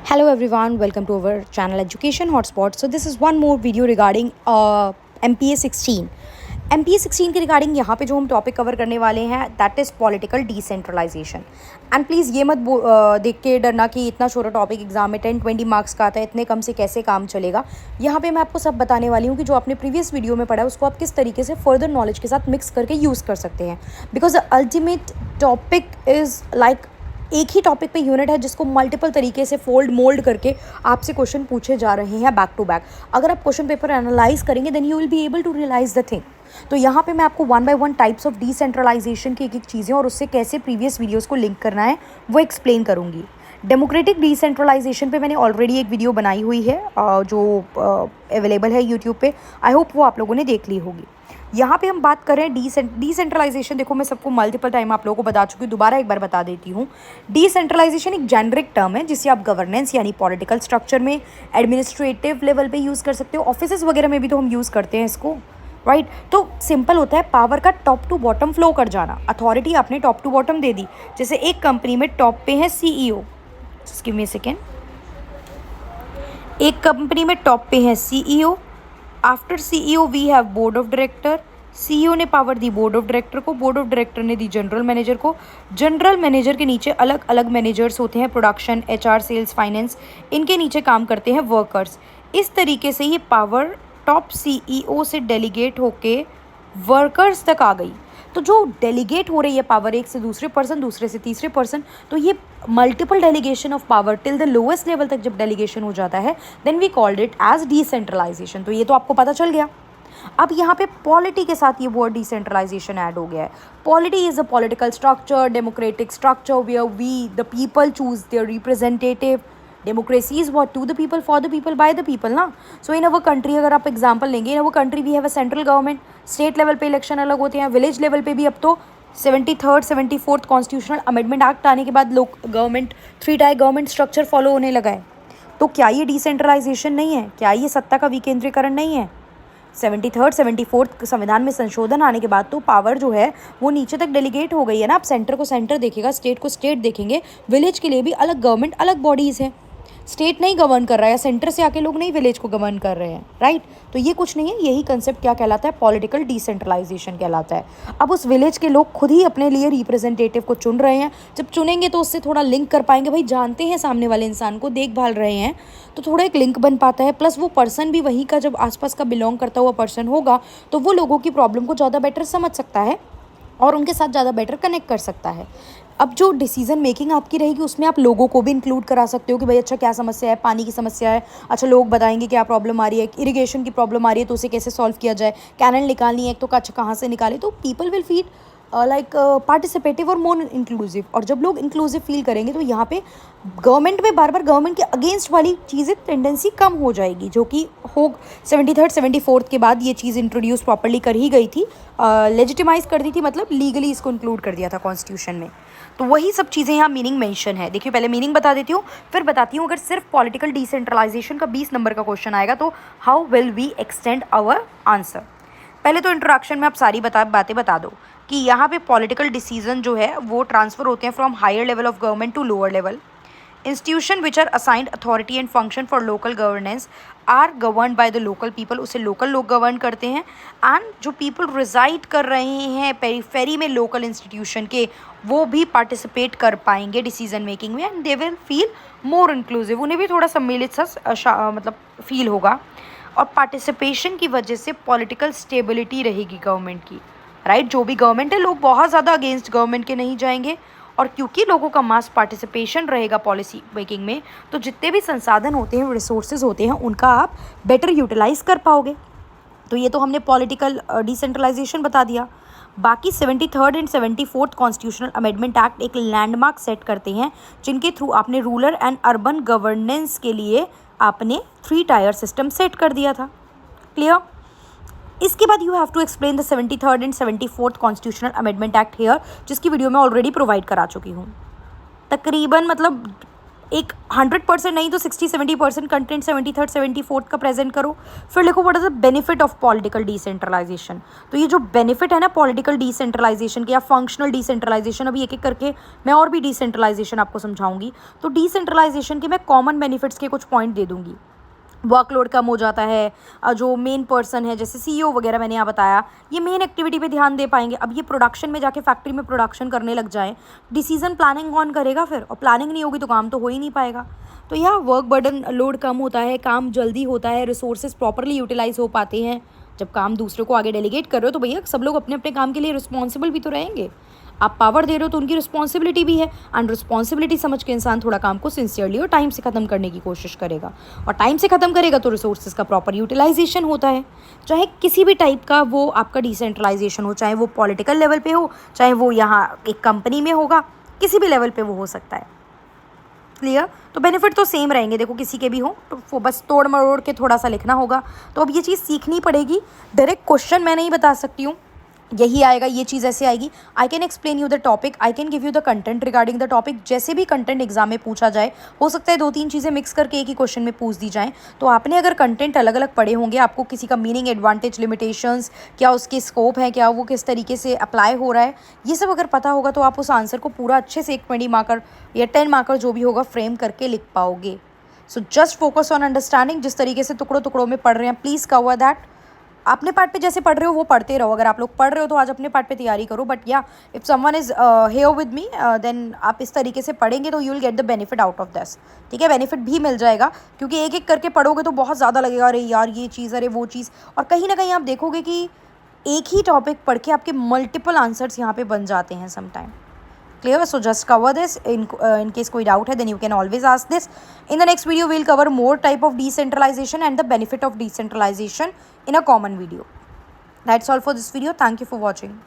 Hello everyone, welcome to our channel Education Hotspot. So this is one more video regarding MPA 16. MPA 16 के regarding यहाँ पे जो हम topic cover करने वाले हैं that is political decentralisation. And please ये मत देख के डरना कि इतना छोटा टॉपिक एग्जाम में 10-20 मार्क्स का आता है, इतने कम से कैसे काम चलेगा. यहाँ पे मैं आपको सब बताने वाली हूँ कि जो आपने प्रीवियस वीडियो में पढ़ा है उसको आप किस तरीके से फर्दर नॉलेज के साथ मिक्स करके यूज़ कर सकते हैं. Because ultimate topic is like एक ही टॉपिक पे यूनिट है जिसको मल्टीपल तरीके से मोल्ड करके आपसे क्वेश्चन पूछे जा रहे हैं बैक टू बैक. अगर आप क्वेश्चन पेपर एनालाइज करेंगे then you will be able to realise the thing. तो यहाँ पे मैं आपको one by one types of decentralisation की एक चीज़ें और उससे कैसे प्रीवियस वीडियोस को लिंक करना है वो एक्सप्लेन करूँगी. डेमोक्रेटिक डिसेंट्रलाइजेशन पे मैंने ऑलरेडी एक वीडियो बनाई हुई है जो अवेलेबल है यूट्यूब पे. आई होप वो आप लोगों ने देख ली होगी. यहाँ पे हम बात करें डिसेंट्रलाइजेशन. देखो मैं सबको मल्टीपल टाइम आप लोगों को बता चुकी हूँ, दोबारा एक बार बता देती हूँ. डिसेंट्रलाइजेशन एक जेनरिक टर्म है जिसे आप गवर्नेंस यानी पॉलिटिकल स्ट्रक्चर में, एडमिनिस्ट्रेटिव लेवल पे यूज़ कर सकते हो. ऑफिसेज वगैरह में भी तो हम यूज़ करते हैं इसको, राइट. तो सिंपल होता है पावर का टॉप टू बॉटम फ्लो कर जाना. अथॉरिटी आपने टॉप टू बॉटम दे दी. जैसे एक कंपनी में टॉप पे है CEO. Just give me a second. एक कंपनी में टॉप पे है CEO. After CEO we have board of director. CEO ने पावर दी बोर्ड ऑफ डायरेक्टर को, बोर्ड ऑफ डायरेक्टर ने दी जनरल मैनेजर को. जनरल मैनेजर के नीचे अलग अलग मैनेजर्स होते हैं, प्रोडक्शन, HR, सेल्स, फाइनेंस. इनके नीचे काम करते हैं वर्कर्स. इस तरीके से ये पावर टॉप CEO से डेलीगेट होके वर्कर्स तक आ गई. तो जो डेलीगेट हो रही है पावर एक से दूसरे पर्सन, दूसरे से तीसरे पर्सन, तो ये multiple delegation of power till the lowest level तक जब डेलीगेशन हो जाता है then we called it as decentralisation. तो ये तो आपको पता चल गया. अब यहाँ पे पॉलिटी के साथ ये वर्ड डिसेंट्रलाइजेशन ऐड हो गया है. Polity is a political structure, democratic structure where we the people choose their representative. Democracy is what to the people, for the people, by the people ना. सो इन अवर कंट्री अगर आप example लेंगे, in our country we have a central government. State level पे election अलग होते हैं, village level पे भी. अब तो 73rd 74th constitutional amendment act आने के बाद लोग government 3 tyre government structure follow होने लगा है. तो क्या ये डिसेंट्रलाइजेशन नहीं है? क्या ये सत्ता का विकेंद्रीकरण नहीं है? 73rd 74th संविधान में संशोधन आने के बाद तो पावर जो है वो नीचे तक डेलीगेट हो गई है ना. आप सेंटर को सेंटर देखेगा, स्टेट को स्टेट देखेंगे, विलेज के लिए भी अलग गवर्नमेंट, अलग बॉडीज़ हैं. स्टेट नहीं गवर्न कर रहा है, सेंटर से आके लोग नहीं विलेज को गवर्न कर रहे हैं, राइट. तो ये कुछ नहीं है. यही कंसेप्ट क्या कहलाता है? पॉलिटिकल डिसेंट्रलाइजेशन कहलाता है. अब उस विलेज के लोग खुद ही अपने लिए रिप्रेजेंटेटिव को चुन रहे हैं. जब चुनेंगे तो उससे थोड़ा लिंक कर पाएंगे. भाई जानते हैं सामने वाले इंसान को, देखभाल रहे हैं, तो थोड़ा एक लिंक बन पाता है. प्लस वो पर्सन भी वहीं का जब आसपास का बिलोंग करता हुआ पर्सन होगा तो वो लोगों की प्रॉब्लम को ज़्यादा बेटर समझ सकता है और उनके साथ ज़्यादा बेटर कनेक्ट कर सकता है. अब जो डिसीजन मेकिंग आपकी रहेगी उसमें आप लोगों को भी इंक्लूड करा सकते हो कि भाई अच्छा क्या समस्या है, पानी की समस्या है, अच्छा लोग बताएंगे क्या प्रॉब्लम आ रही है, इरिगेशन की प्रॉब्लम आ रही है तो उसे कैसे सॉल्व किया जाए, कैनल निकालनी है तो अच्छा कहाँ से निकाले. तो people will feel like participative और मोर इंक्लूसिव. और जब लोग इंक्लूसिव फील करेंगे तो यहाँ पे गवर्नमेंट में बार बार गवर्नमेंट के अगेंस्ट वाली चीज़ें टेंडेंसी कम हो जाएगी, जो कि हो 73rd 74th के बाद ये चीज़ इंट्रोड्यूस प्रॉपर्ली कर ही गई थी, लेजिटिमाइज कर दी थी, मतलब लीगली इसको इंक्लूड कर दिया था कॉन्स्टिट्यूशन में. तो वही सब चीज़ें यहाँ मीनिंग मेंशन है. देखिए पहले मीनिंग बता देती हूँ, फिर बताती हूँ अगर सिर्फ पॉलिटिकल डिसेंट्रलाइजेशन का 20 नंबर का क्वेश्चन आएगा तो how will we extend our answer. पहले तो इंट्रोडक्शन में आप सारी बातें बता दो कि यहाँ पे पॉलिटिकल डिसीजन जो है वो ट्रांसफ़र होते हैं from higher level of government to lower level. Institution which are assigned authority and function for local governance are govern by the local people. उसे लोकल लोग गवर्न करते हैं. एंड जो पीपल रिजाइड कर रहे हैं पेरीफेरी में लोकल इंस्टीट्यूशन के, वो भी पार्टिसिपेट कर पाएंगे डिसीजन मेकिंग में and they will feel more inclusive. उन्हें भी थोड़ा सम्मिलित सा मतलब फील होगा. और पार्टिसिपेशन की वजह से पॉलिटिकल स्टेबिलिटी रहेगी गवर्नमेंट की, राइट. जो भी गवर्नमेंट है लोग बहुत ज़्यादा अगेंस्ट गवर्नमेंट के नहीं जाएंगे. और क्योंकि लोगों का मास पार्टिसिपेशन रहेगा पॉलिसी मेकिंग में तो जितने भी संसाधन होते हैं, रिसोर्सेज होते हैं, उनका आप बेटर यूटिलाइज कर पाओगे. तो ये तो हमने पॉलिटिकल डिसेंट्रलाइजेशन बता दिया. बाकी 73rd and 74th constitutional amendment act एक लैंडमार्क सेट करते हैं जिनके थ्रू आपने रूरल एंड अर्बन गवर्नेंस के लिए आपने 3 टायर सिस्टम सेट कर दिया था. क्लियर. इसके बाद you have to explain the 73rd and 74th constitutional amendment act here, जिसकी वीडियो मैं ऑलरेडी प्रोवाइड करा चुकी हूँ. तकरीबन मतलब एक 100% नहीं तो 60-70% कंटेंट 73rd 74th का प्रेजेंट करो। फिर लिखो what is the benefit of political decentralisation. तो ये जो बेनिफिट है ना पॉलिटिकल डिसेंट्रलाइजेशन के या फंक्शनल डिसेंट्रलाइजेशन, अभी एक एक करके मैं और भी डिसेंट्रलाइजेशन आपको समझाऊंगी। तो डिसेंट्रलाइजेशन के मैं कॉमन बेनिफिट्स के कुछ पॉइंट दे दूंगी। वर्कलोड कम हो जाता है, जो मेन पर्सन है जैसे सीईओ वगैरह मैंने यहाँ बताया, ये मेन एक्टिविटी पे ध्यान दे पाएंगे। अब ये प्रोडक्शन में जाके फैक्ट्री में प्रोडक्शन करने लग जाएं, डिसीजन प्लानिंग कौन करेगा फिर, और प्लानिंग नहीं होगी तो काम तो हो ही नहीं पाएगा। तो यहाँ वर्क बर्डन लोड कम होता है, काम जल्दी होता है, रिसोर्सेज प्रॉपरली यूटिलाइज हो पाते हैं। जब काम दूसरे को आगे डेलीगेट कर रहे हो तो भैया सब लोग अपने अपने काम के लिए रिस्पॉन्सिबल भी तो रहेंगे। आप पावर दे रहे हो तो उनकी रिस्पॉन्सिबिलिटी भी है, एंड रिस्पॉन्सिबिलिटी समझ के इंसान थोड़ा काम को सिंसियरली और टाइम से ख़त्म करने की कोशिश करेगा, और टाइम से ख़त्म करेगा तो रिसोर्सेज का प्रॉपर यूटिलाइजेशन होता है। चाहे किसी भी टाइप का वो आपका डिसेंट्रलाइजेशन हो, चाहे वो पॉलिटिकल लेवल पे हो, चाहे वो यहाँ एक कंपनी में होगा, किसी भी लेवल पे वो हो सकता है। क्लियर? तो बेनिफिट तो सेम रहेंगे, देखो किसी के भी हो तो वो बस तोड़ मरोड़ के थोड़ा सा लिखना होगा। तो अब ये चीज़ सीखनी पड़ेगी। डायरेक्ट क्वेश्चन मैं नहीं बता सकती हूँ यही आएगा, ये चीज़ ऐसे आएगी। I can explain you the topic, I can give you the content regarding the topic. जैसे भी कंटेंट एग्जाम में पूछा जाए, हो सकता है 2-3 चीज़ें मिक्स करके एक ही क्वेश्चन में पूछ दी जाएँ। तो आपने अगर कंटेंट अलग अलग पढ़े होंगे, आपको किसी का मीनिंग, एडवांटेज, लिमिटेशंस, क्या उसके स्कोप है, क्या वो किस तरीके से अप्लाई हो रहा है, ये सब अगर पता होगा तो आप उस आंसर को पूरा अच्छे से एक 20 मार्कर या 10 मार्कर जो भी होगा फ्रेम करके लिख पाओगे। So just focus on understanding. जिस तरीके से टुकड़ों टुकड़ों में पढ़ रहे हैं, प्लीज़ कवर दैट। अपने पार्ट पे जैसे पढ़ रहे हो वो पढ़ते रहो। अगर आप लोग पढ़ रहे हो तो आज अपने पार्ट पे तैयारी करो, बट या if someone is here with me then आप इस तरीके से पढ़ेंगे तो you will get the benefit out of this. ठीक है, बेनिफिट भी मिल जाएगा, क्योंकि एक एक करके पढ़ोगे तो बहुत ज़्यादा लगेगा, अरे यार ये चीज़, अरे वो चीज़। और कहीं ना कहीं आप देखोगे कि एक ही टॉपिक पढ़ के आपके मल्टीपल आंसर्स यहाँ पे बन जाते हैं sometime. Clear? So just cover this. In case कोई doubt है then you can always ask this. In the next video we'll cover more type of decentralization and the benefit of decentralization in a common video. That's all for this video. Thank you for watching.